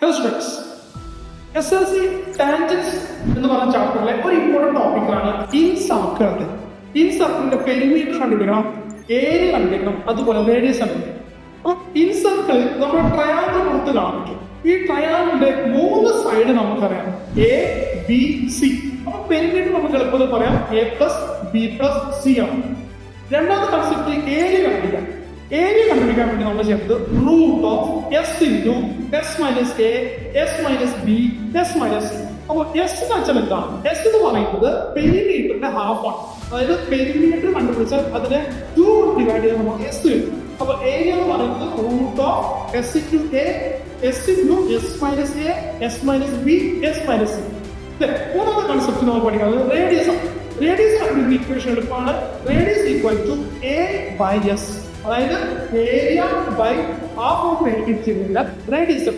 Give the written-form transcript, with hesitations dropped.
Hello students, SLC tangents എന്ന് പറഞ്ഞ ചാപ്റ്ററിലെ ഒരു ഇമ്പോർട്ടന്റ് ടോപ്പിക്കാണ് ഇൻ സർക്കിളിന്റെ. ഇൻ സർക്കിളിന്റെ പെരിമീറ്റർ കണ്ടുപിടിക്കണം, ഏരിയ കണ്ടുപിടിക്കണം, അതുപോലെ റേഡിയസ് കണ്ടുപിടിക്കണം. അപ്പൊ ഇൻ സർക്കിളിൽ നമ്മൾ ട്രയാങ്കിൾ കൊടുത്ത് കാണിക്കും. ഈ ട്രയാങ്കിളിന്റെ 3 സൈഡ് നമുക്കറിയാം, A, B, C. അപ്പൊ പെരിമീറ്റർ നമുക്ക് എളുപ്പത്തിൽ പറയാം A+B+C ആണ്. രണ്ടാമത്തെ കൺസെപ്റ്റ് ഏരിയ കണ്ടുപിടിക്കാം. ഏരിയ കണ്ടുപിടിക്കാൻ വേണ്ടി നമ്മൾ ചെയ്യുന്നത് root of S into S minus A S minus B S minus C. അപ്പോൾ എസ് എന്ന് വെച്ചാൽ എന്താണ്? എസ് എന്ന് പറയുന്നത് പെരിമീറ്ററിന്റെ ഹാഫ് ആണ്. അതായത് പെരിമീറ്റർ കണ്ടുപിടിച്ചാൽ അതിനെ 2 ഡിവൈഡ് ചെയ്ത് നമുക്ക് എസ് കിട്ടും. അപ്പോൾ ഏരിയ എന്ന് പറയുന്നത് root of S into A S into S minus A S minus B S minus C. മൂന്നാമത്തെ കൺസെപ്റ്റ് നമ്മൾ പഠിക്കുന്നത് റേഡിയസ് ആണ്. റേഡിയസ് കണ്ടുപിടിക്കുന്ന ഇക്വേഷൻ എളുപ്പമാണ്. Radius equal to A by S, അതായത് area by half of area radius.